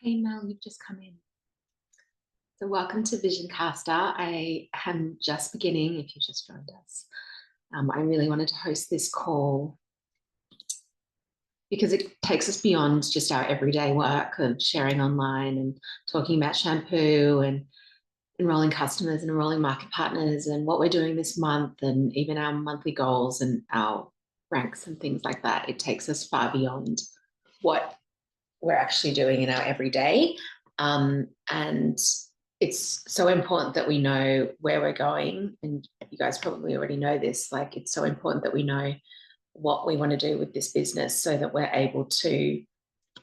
Hey Mel, you've just come in. So welcome to Vision Caster. I am just beginning, if you've just joined us. I really wanted to host this call because it takes us beyond just our everyday work of sharing online and talking about shampoo and enrolling customers and enrolling market partners and what we're doing this month and even our monthly goals and our ranks and things like that. It takes us far beyond what we're actually doing in our everyday. And it's so important that we know where we're going. And you guys probably already know this. Like, it's so important that we know what we want to do with this business so that we're able to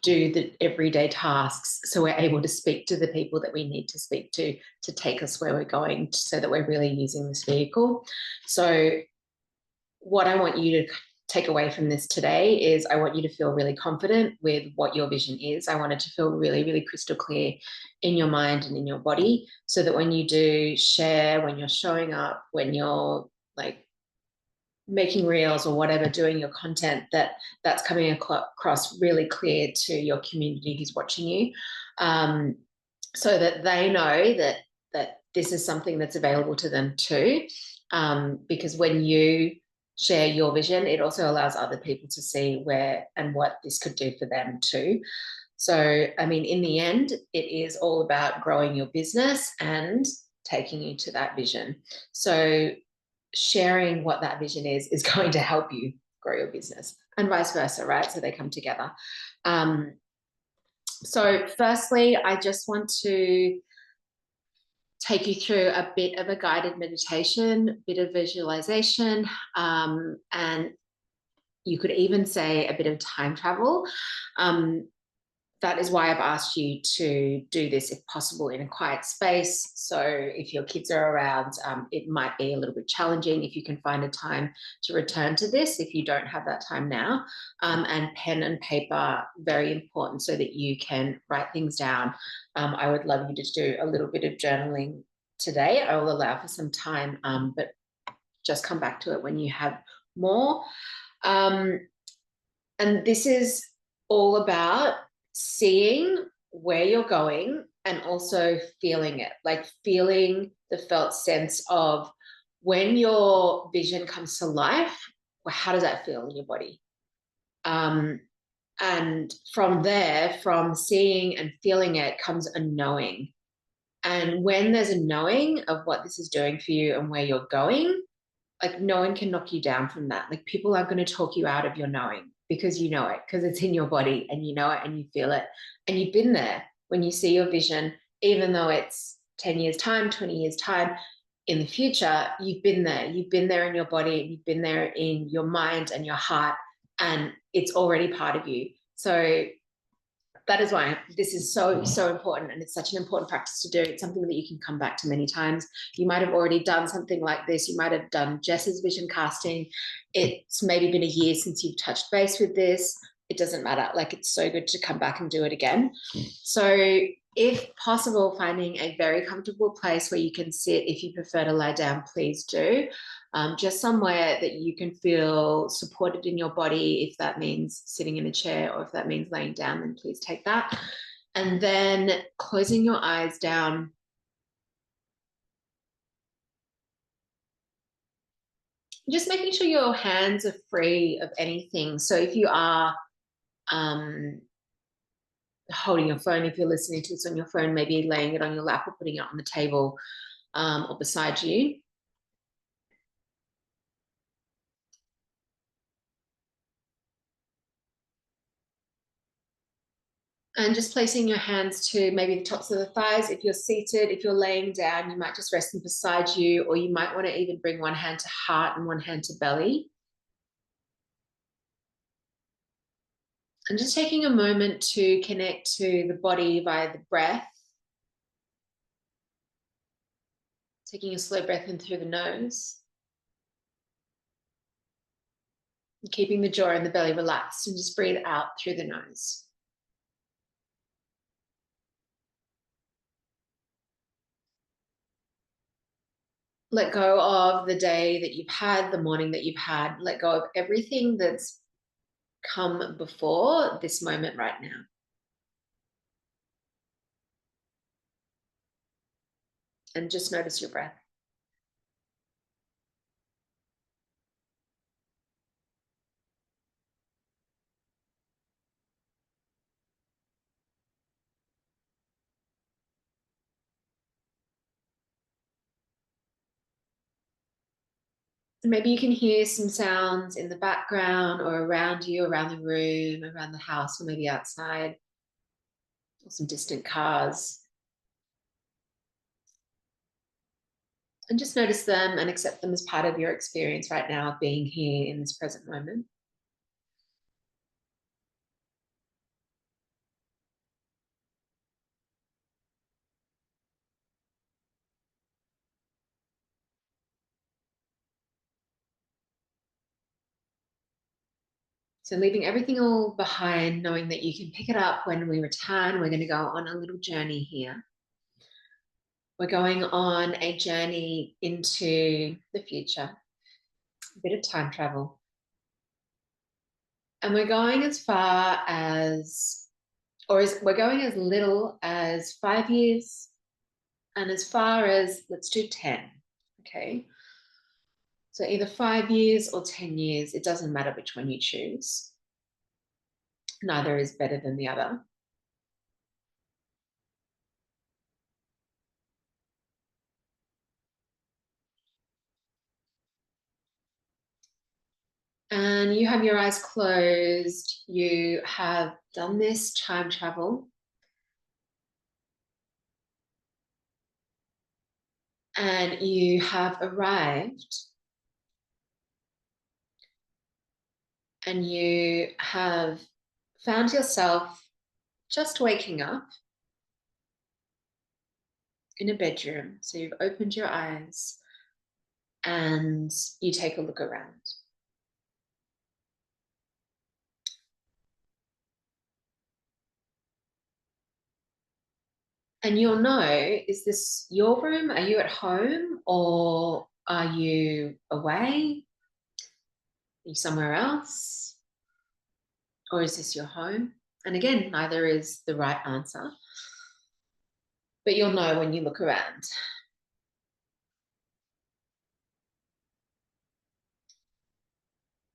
do the everyday tasks. So we're able to speak to the people that we need to speak to take us where we're going so that we're really using this vehicle. So what I want you to take away from this today is I want you to feel really confident with what your vision is. I want it to feel really, really crystal clear in your mind and in your body so that when you do share, when you're showing up, when you're like making reels or whatever, doing your content, that's coming across really clear to your community who's watching you, so that they know that this is something that's available to them too. Because when you share your vision, it also allows other people to see where and what this could do for them too. So, I mean, in the end, it is all about growing your business and taking you to that vision. So, sharing what that vision is going to help you grow your business and vice versa, right? So they come together. So, firstly, I just want to take you through a bit of a guided meditation, a bit of visualization, and you could even say a bit of time travel. That is why I've asked you to do this, if possible, in a quiet space. So if your kids are around, it might be a little bit challenging if you can find a time to return to this, if you don't have that time now. And pen and paper, very important so that you can write things down. I would love you to do a little bit of journaling today. I will allow for some time, but just come back to it when you have more. And this is all about seeing where you're going and also feeling it, like feeling the felt sense of when your vision comes to life, well, how does that feel in your body? And from there, from seeing and feeling it comes a knowing. And when there's a knowing of what this is doing for you and where you're going, like no one can knock you down from that. Like people aren't going to talk you out of your knowing because you know it, because it's in your body and you know it and you feel it. And you've been there when you see your vision, even though it's 10 years time, 20 years time in the future, you've been there. You've been there in your body, you've been there in your mind and your heart, and it's already part of you. So that is why this is so important, and it's such an important practice to do. It's something that you can come back to many times. You might have already done something like this. You might have done Jess's vision casting. It's maybe been a year since you've touched base with this. It doesn't matter. Like, it's so good to come back and do it again. So if possible, finding a very comfortable place where you can sit. If you prefer to lie down, please do. Just somewhere that you can feel supported in your body. If that means sitting in a chair or if that means laying down, then please take that. And then closing your eyes down. Just making sure your hands are free of anything. So if you are holding your phone, if you're listening to this on your phone, maybe laying it on your lap or putting it on the table or beside you. And just placing your hands to maybe the tops of the thighs. If you're seated, if you're laying down, you might just rest them beside you, or you might want to even bring one hand to heart and one hand to belly. And just taking a moment to connect to the body via the breath. Taking a slow breath in through the nose. And keeping the jaw and the belly relaxed, and just breathe out through the nose. Let go of the day that you've had, the morning that you've had. Let go of everything that's come before this moment right now. And just notice your breath. Maybe you can hear some sounds in the background or around you, around the room, around the house, or maybe outside, or some distant cars. And just notice them and accept them as part of your experience right now of being here in this present moment. So leaving everything all behind, knowing that you can pick it up when we return. We're going to go on a little journey here. We're going on a journey into the future, a bit of time travel. And we're going as far as, we're going as little as 5 years and as far as, let's do 10, okay? So either 5 years or 10 years, it doesn't matter which one you choose. Neither is better than the other. And you have your eyes closed. You have done this time travel. And you have arrived. And you have found yourself just waking up in a bedroom. So you've opened your eyes and you take a look around. And you'll know, is this your room? Are you at home or are you away? Are you somewhere else? Or is this your home? And again, neither is the right answer, but you'll know when you look around.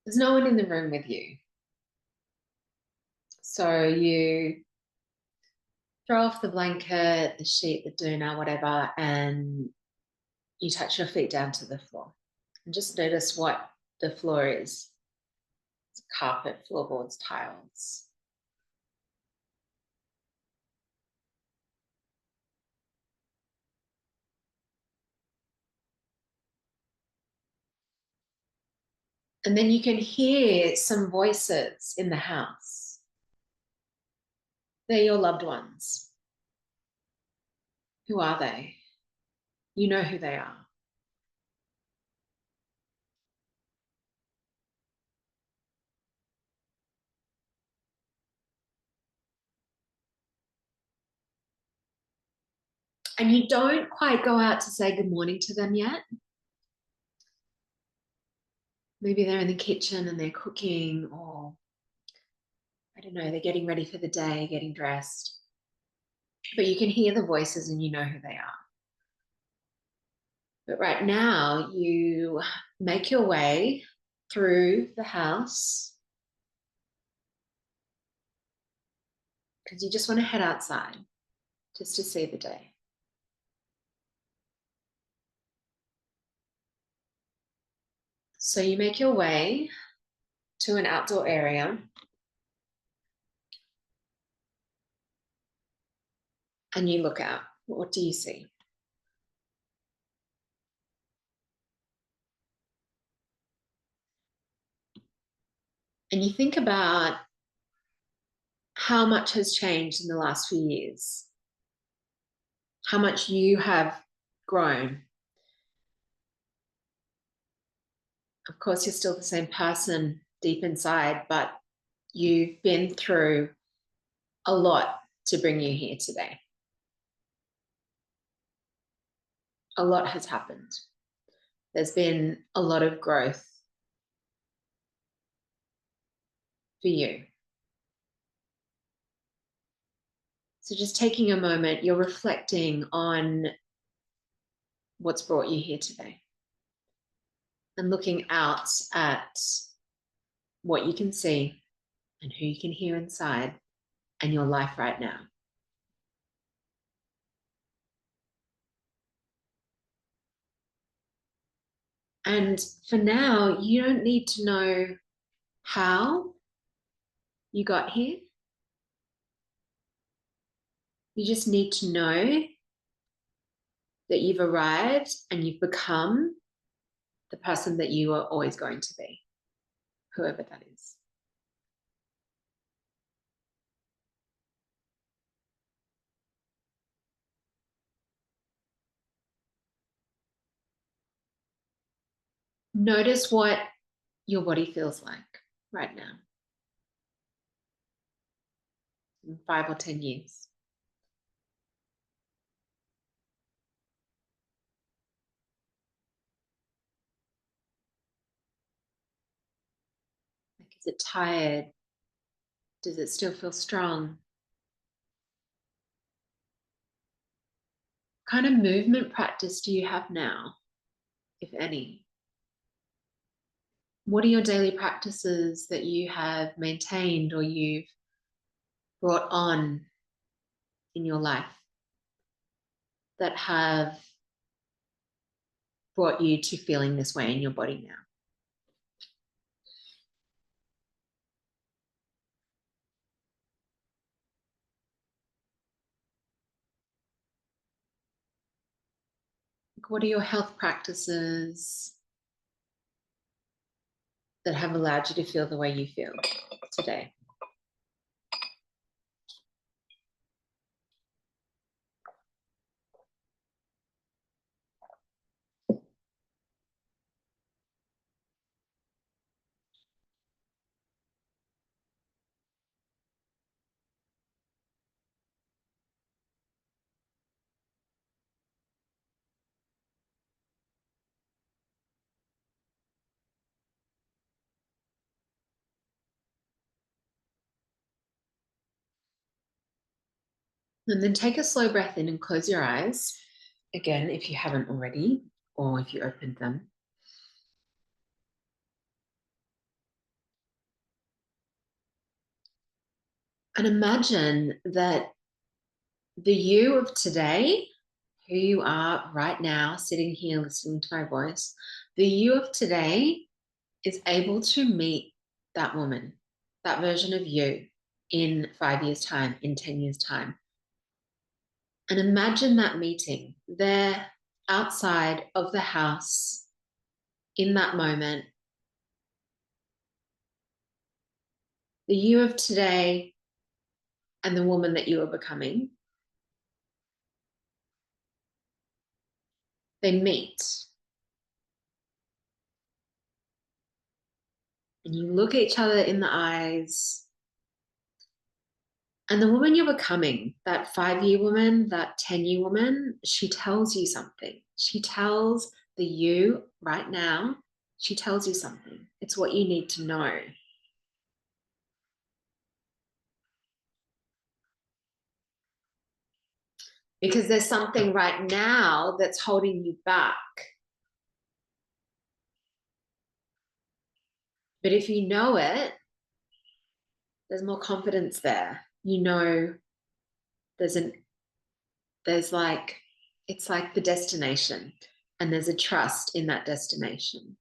There's no one in the room with you. So you throw off the blanket, the sheet, the doona, whatever, and you touch your feet down to the floor. And just notice what the floor is. It's carpet, floorboards, tiles. And then you can hear some voices in the house. They're your loved ones. Who are they? You know who they are. And you don't quite go out to say good morning to them yet. Maybe they're in the kitchen and they're cooking, or I don't know, they're getting ready for the day, getting dressed. But you can hear the voices and you know who they are. But right now, you make your way through the house because you just want to head outside just to see the day. So you make your way to an outdoor area and you look out. What do you see? And you think about how much has changed in the last few years, how much you have grown. Of course, you're still the same person deep inside, but you've been through a lot to bring you here today. A lot has happened. There's been a lot of growth for you. So just taking a moment, you're reflecting on what's brought you here today. And looking out at what you can see and who you can hear inside and your life right now. And for now, you don't need to know how you got here. You just need to know that you've arrived and you've become the person that you are always going to be, whoever that is. Notice what your body feels like right now in 5 or 10 years. Like, is it tired? Does it still feel strong? What kind of movement practice do you have now, if any? What are your daily practices that you have maintained or you've brought on in your life that have brought you to feeling this way in your body now? What are your health practices that have allowed you to feel the way you feel today? And then take a slow breath in and close your eyes. Again, if you haven't already, or if you opened them. And imagine that the you of today, who you are right now, sitting here listening to my voice, the you of today is able to meet that woman, that version of you in 5 years' time, in 10 years' time. And imagine that meeting there outside of the house in that moment. The you of today and the woman that you are becoming, they meet. And you look at each other in the eyes. And the woman you're becoming, that 5-year woman, that 10-year woman, she tells you something. She tells the you right now, she tells you something. It's what you need to know. Because there's something right now that's holding you back. But if you know it, there's more confidence there. You know, there's like, it's like the destination, and there's a trust in that destination.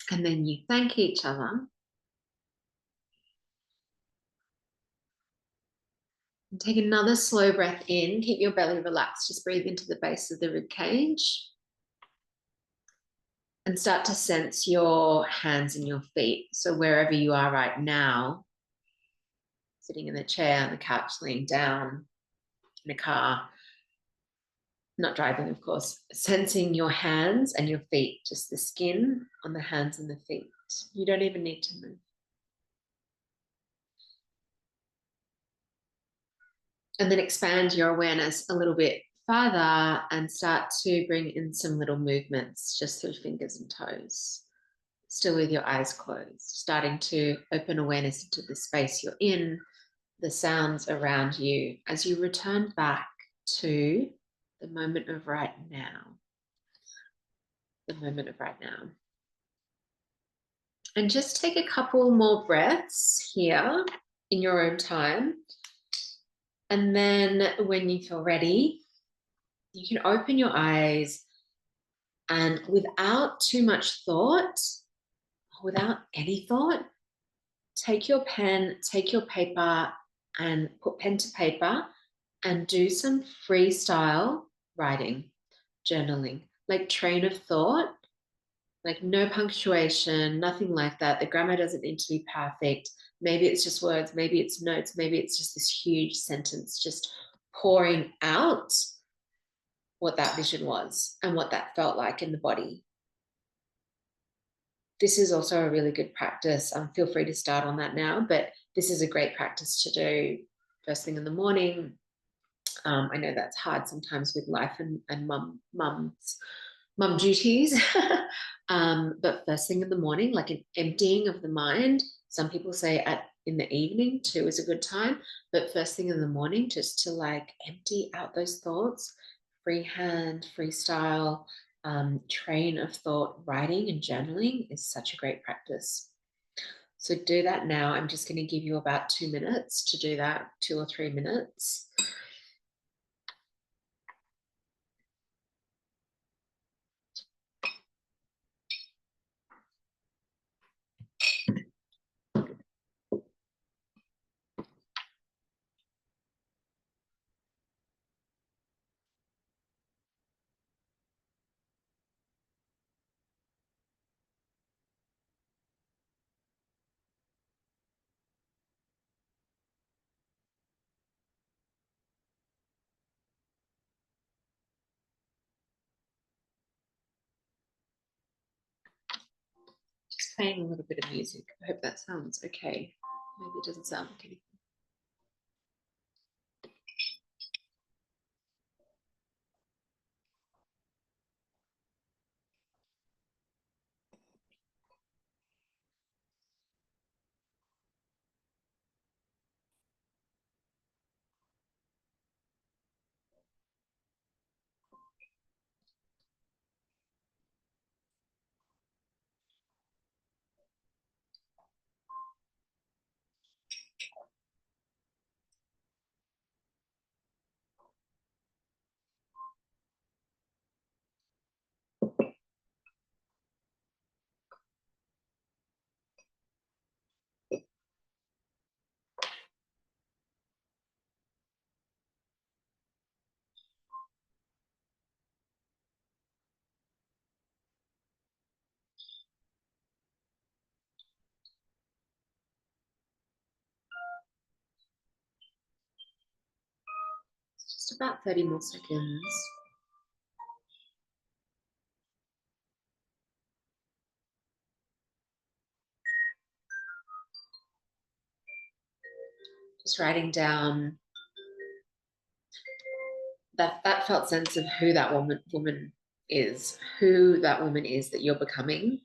And then you thank each other. And take another slow breath in. Keep your belly relaxed. Just breathe into the base of the rib cage. And start to sense your hands and your feet. So wherever you are right now, sitting in the chair, on the couch, laying down, in a car, not driving, of course, sensing your hands and your feet, just the skin on the hands and the feet. You don't even need to move. And then expand your awareness a little bit further and start to bring in some little movements just through fingers and toes, still with your eyes closed, starting to open awareness into the space you're in, the sounds around you as you return back to the moment of right now. The moment of right now. And just take a couple more breaths here in your own time. And then when you feel ready, you can open your eyes and without too much thought, without any thought, take your pen, take your paper and put pen to paper and do some freestyle writing, journaling, like train of thought, like no punctuation, nothing like that. The grammar doesn't need to be perfect. Maybe it's just words, maybe it's notes, maybe it's just this huge sentence, just pouring out what that vision was and what that felt like in the body. This is also a really good practice. Feel free to start on that now, but this is a great practice to do first thing in the morning. I know that's hard sometimes with life and mum duties, but first thing in the morning, like an emptying of the mind. Some people say in the evening too is a good time, but first thing in the morning, just to like empty out those thoughts, freehand, freestyle, train of thought writing and journaling is such a great practice. So do that now. I'm just going to give you about 2 minutes to do that, 2 or 3 minutes. Just playing a little bit of music. I hope that sounds okay. Maybe it doesn't sound like anything. Just about 30 more seconds. Just writing down that felt sense of who that woman is, who that woman is that you're becoming,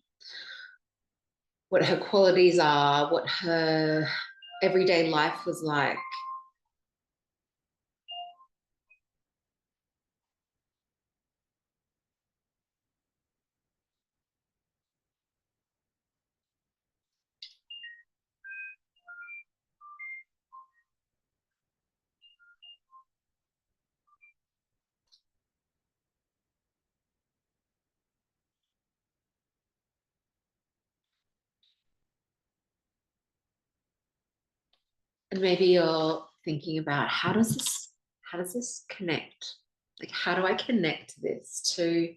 what her qualities are, what her everyday life was like. And maybe you're thinking about how does this connect? Like, how do I connect this to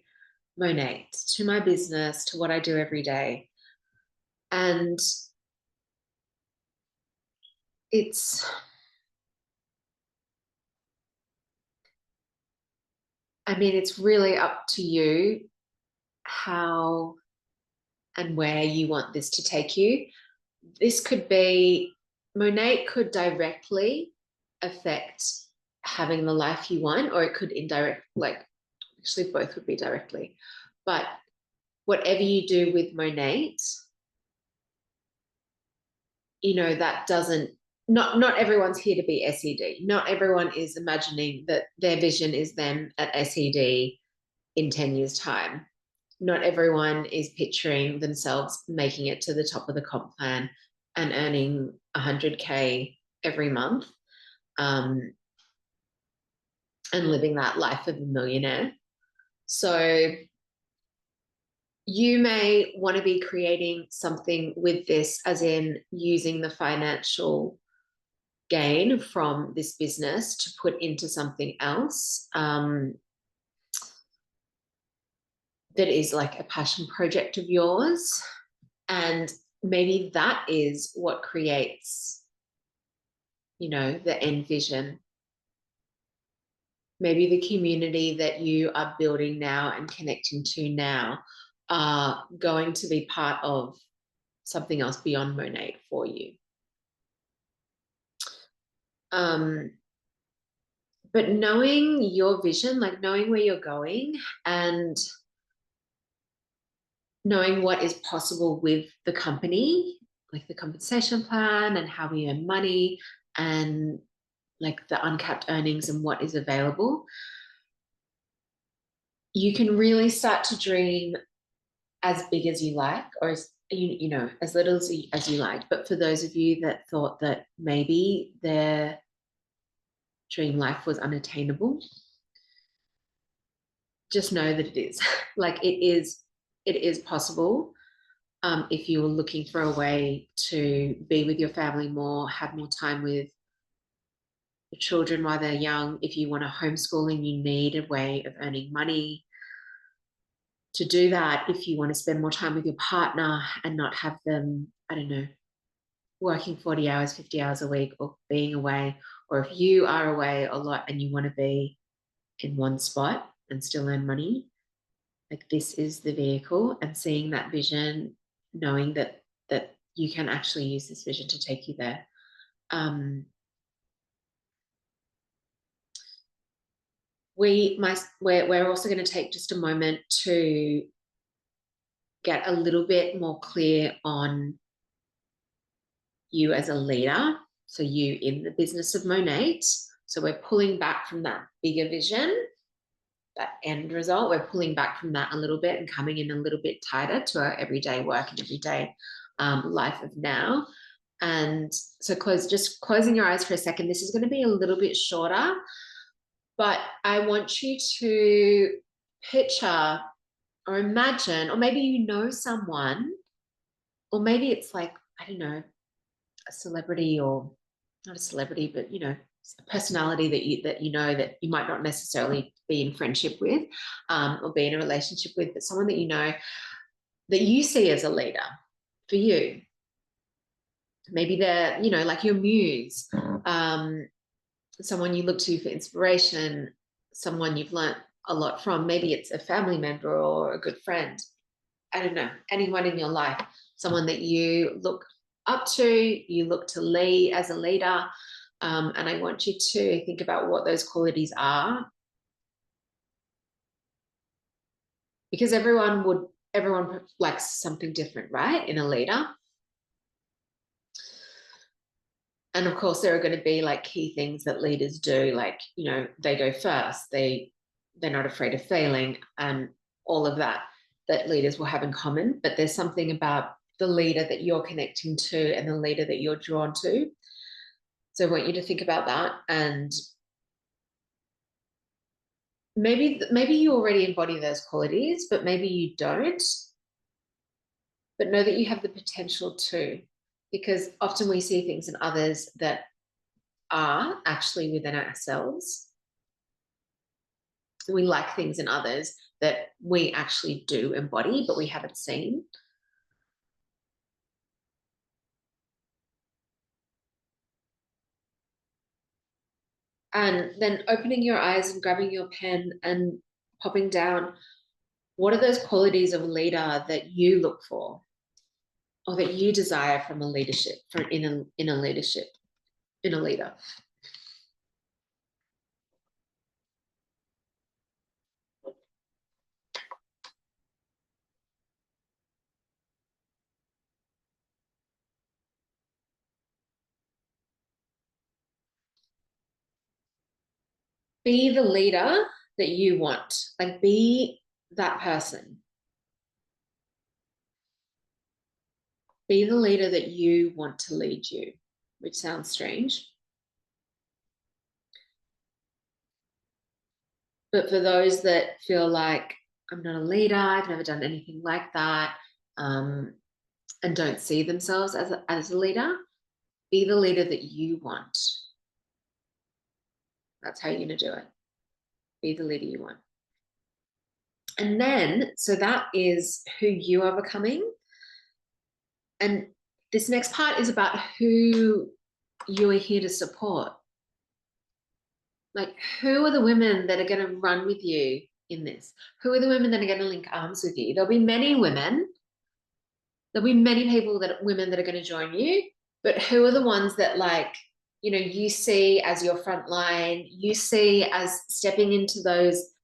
Monat, to my business, to what I do every day? And it's, I mean, it's really up to you how and where you want this to take you. This could be, Monat could directly affect having the life you want, or it could indirect, like actually both would be directly. But whatever you do with Monat, that doesn't, not everyone's here to be SED. Not everyone is imagining that their vision is them at SED in 10 years' time. Not everyone is picturing themselves making it to the top of the comp plan and earning 100K every month, and living that life of a millionaire. So you may want to be creating something with this, as in using the financial gain from this business to put into something else, that is like a passion project of yours. And maybe that is what creates, the end vision. Maybe the community that you are building now and connecting to now are going to be part of something else beyond Monat for you. But knowing your vision, like knowing where you're going and knowing what is possible with the company, like the compensation plan and how we earn money and like the uncapped earnings and what is available, you can really start to dream as big as you like, or as as little as you like. But for those of you that thought that maybe their dream life was unattainable, just know that it is. Like it is possible. If you were looking for a way to be with your family more, have more time with your children while they're young, if you want to homeschool and you need a way of earning money to do that, if you want to spend more time with your partner and not have them, I don't know, working 40 hours, 50 hours a week, or being away, or if you are away a lot and you want to be in one spot and still earn money, like this is the vehicle. And seeing that vision, knowing that you can actually use this vision to take you there. We're also going to take just a moment to get a little bit more clear on you as a leader. So you in the business of Monat. So we're pulling back from that bigger vision, that end result. We're pulling back from that a little bit and coming in a little bit tighter to our everyday work and everyday life of now. And so closing your eyes for a second. This is going to be a little bit shorter, but I want you to picture or imagine, or maybe someone, or maybe it's like, I don't know, a celebrity, or not a celebrity, but a personality that you might not necessarily be in friendship with, or be in a relationship with, but someone that that you see as a leader for you. Maybe they're like your muse, someone you look to for inspiration, someone you've learnt a lot from. Maybe it's a family member or a good friend. I don't know, anyone in your life, someone that you look up to, you look to lead as a leader. And I want you to think about what those qualities are, because everyone likes something different, right, in a leader. And of course, there are going to be like key things that leaders do, like, they go first, they're not afraid of failing, and all of that leaders will have in common. But there's something about the leader that you're connecting to and the leader that you're drawn to. So I want you to think about that. And maybe you already embody those qualities, but maybe you don't. But know that you have the potential to, because often we see things in others that are actually within ourselves. We like things in others that we actually do embody, but we haven't seen. And then opening your eyes and grabbing your pen and popping down, what are those qualities of a leader that you look for, or that you desire from a leadership, in a leader? be the leader that you want. Like, be that person. Be the leader that you want to lead you, which sounds strange. But for those that feel like, I'm not a leader, I've never done anything like that, and don't see themselves as a leader, be the leader that you want. That's how you're going to do it. Be the leader you want. And then, so that is who you are becoming. And this next part is about who you are here to support. Like, who are the women that are going to run with you in this? Who are the women that are going to link arms with you? There'll be many women. There'll be many women that are going to join you. But who are the ones that, like, you know, you see as your front line, you see as stepping into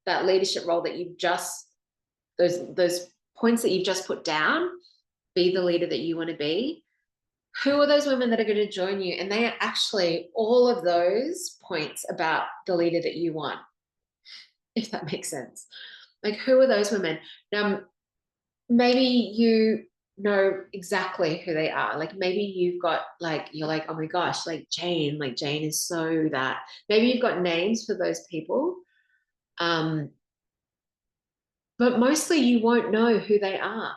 that leadership role that you've just, those points that you've just put down, be the leader that you want to be. Who are those women that are going to join you? And they are actually all of those points about the leader that you want, if that makes sense. Like, who are those women? Now, maybe you know exactly who they are. Like, maybe you've got, like, you're like, oh my gosh, like Jane is so that. Maybe you've got names for those people. But mostly you won't know who they are.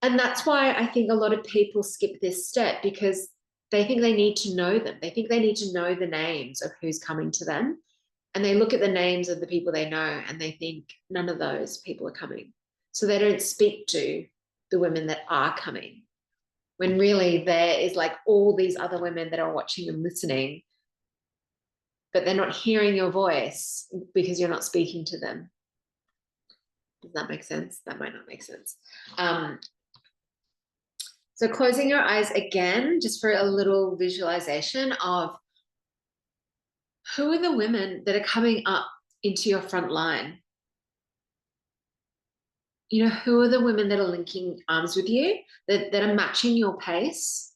And that's why I think a lot of people skip this step, because they think they need to know them. They think they need to know the names of who's coming to them. And they look at the names of the people they know and they think none of those people are coming. So they don't speak to the women that are coming, when really there is like all these other women that are watching and listening, but they're not hearing your voice because you're not speaking to them. Does that make sense? That might not make sense. So closing your eyes again, just for a little visualization of who are the women that are coming up into your front line. You know, who are the women that are linking arms with you, that are matching your pace?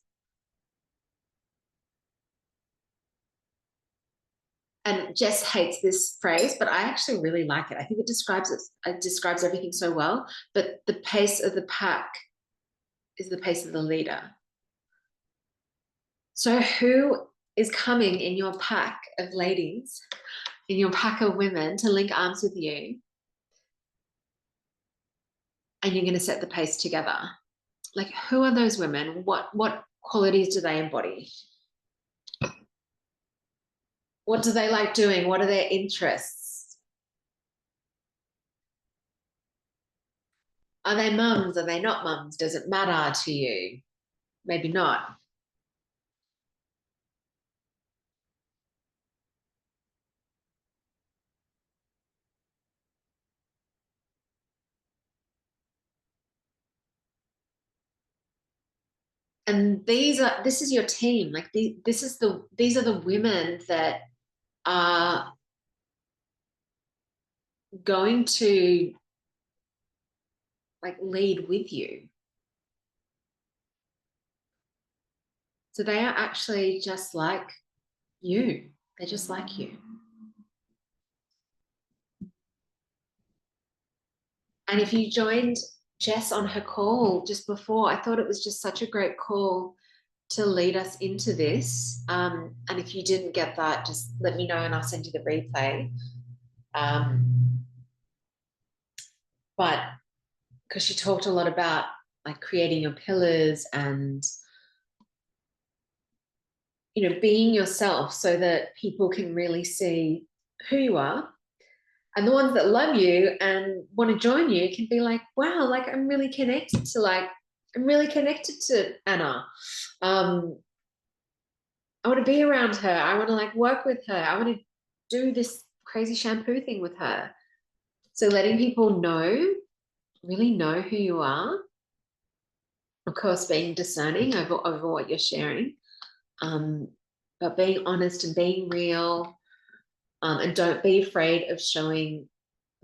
And Jess hates this phrase, but I actually really like it. I think it describes everything so well. But the pace of the pack is the pace of the leader. So who is coming in your pack of ladies, in your pack of women, to link arms with you? And you're going to set the pace together. Like, who are those women? What qualities do they embody? What do they like doing? What are their interests? Are they mums? Are they not mums? Does it matter to you? Maybe not. And this is your team. Like, these are the women that are going to, like, lead with you. So they are actually just like you. They're just like you. And if you joined Jess on her call just before, I thought it was just such a great call to lead us into this. And if you didn't get that, just let me know and I'll send you the replay. But because she talked a lot about, like, creating your pillars and, you know, being yourself so that people can really see who you are. And the ones that love you and want to join you can be like, wow, like, I'm really connected to Anna. I want to be around her. I want to, like, work with her. I want to do this crazy shampoo thing with her. So letting people really know who you are. Of course, being discerning over what you're sharing. But being honest and being real. And don't be afraid of showing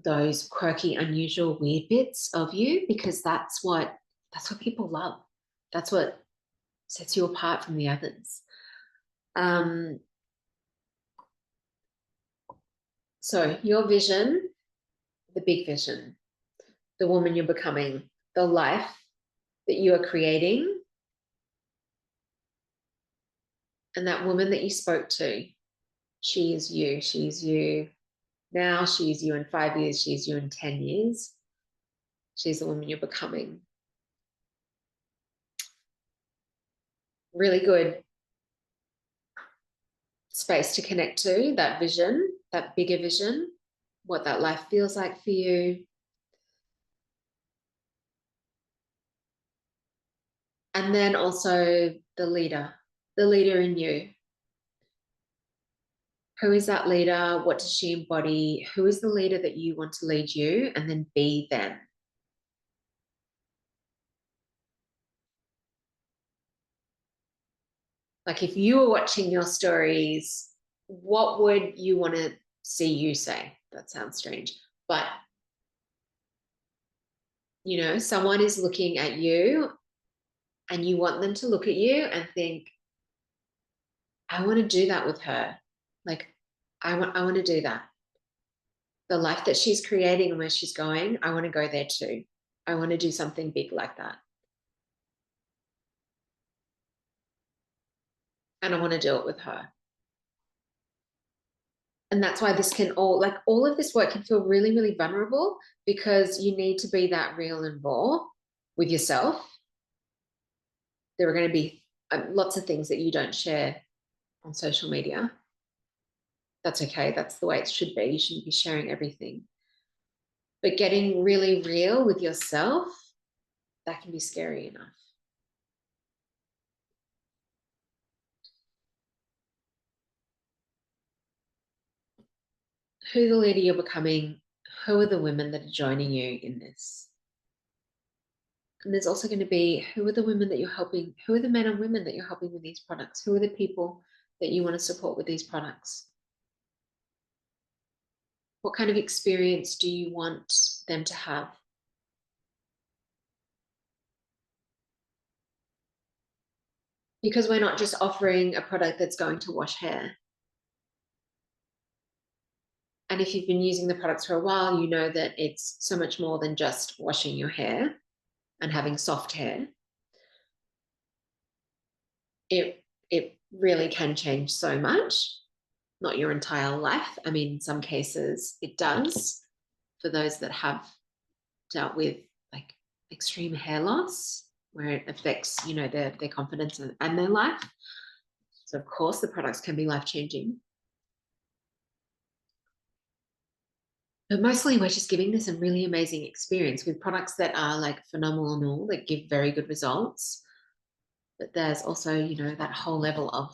those quirky, unusual, weird bits of you, because that's what people love. That's what sets you apart from the others. So your vision, the big vision, the woman you're becoming, the life that you are creating, and that woman that you spoke to, she is you. She is you now. She is you in 5 years. She is you in 10 years. She's the woman you're becoming. Really good space to connect to that vision, that bigger vision, what that life feels like for you. And then also the leader in you. Who is that leader? What does she embody? Who is the leader that you want to lead you? And then be them. Like if you were watching your stories, what would you want to see you say? That sounds strange. But, you know, someone is looking at you and you want them to look at you and think, I want to do that with her. Like, I want to do that. The life that she's creating and where she's going, I want to go there too. I want to do something big like that. And I want to do it with her. And that's why this can all of this work can feel really, really vulnerable because you need to be that real and raw with yourself. There are going to be lots of things that you don't share on social media. That's okay. That's the way it should be. You shouldn't be sharing everything. But getting really real with yourself, that can be scary enough. Who the leader you're becoming, who are the women that are joining you in this? And there's also going to be who are the women that you're helping, who are the men and women that you're helping with these products, who are the people that you want to support with these products? What kind of experience do you want them to have? Because we're not just offering a product that's going to wash hair. And if you've been using the products for a while, you know that it's so much more than just washing your hair and having soft hair. It really can change so much, not your entire life. I mean, in some cases it does for those that have dealt with like extreme hair loss where it affects, you know, their confidence and their life. So of course the products can be life-changing. But mostly we're just giving this a really amazing experience with products that are like phenomenal, that give very good results. But there's also, you know, that whole level of,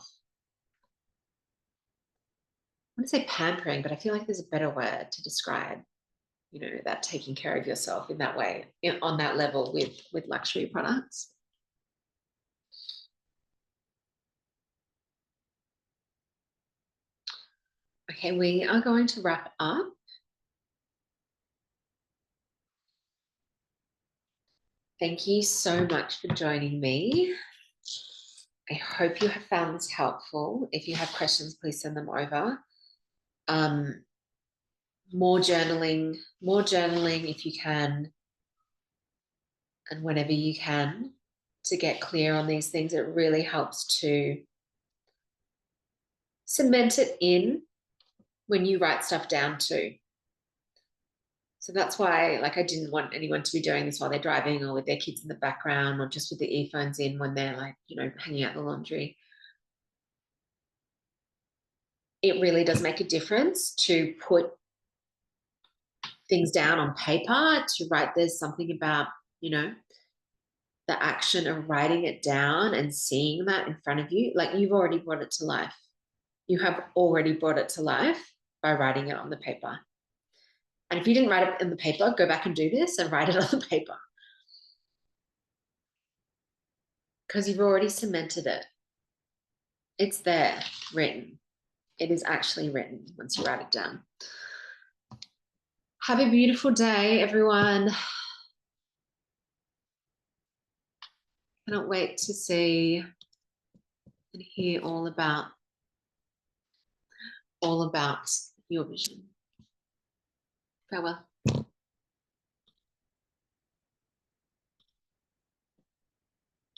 I want to say pampering, but I feel like there's a better word to describe, you know, that taking care of yourself in that way, on that level with luxury products. Okay, we are going to wrap up. Thank you so much for joining me. I hope you have found this helpful. If you have questions, please send them over. More journaling if you can, and whenever you can, to get clear on these things. It really helps to cement it in when you write stuff down too. So that's why, like, I didn't want anyone to be doing this while they're driving or with their kids in the background or just with the earphones in when they're like, you know, hanging out the laundry. It really does make a difference to put things down on paper, to write. There's something about, you know, the action of writing it down and seeing that in front of you. Like, you've already brought it to life. You have already brought it to life by writing it on the paper. And if you didn't write it in the paper, go back and do this and write it on the paper. Because you've already cemented it. It's there, written. It is actually written once you write it down. Have a beautiful day, everyone. Cannot wait to see and hear all about your vision. Farewell.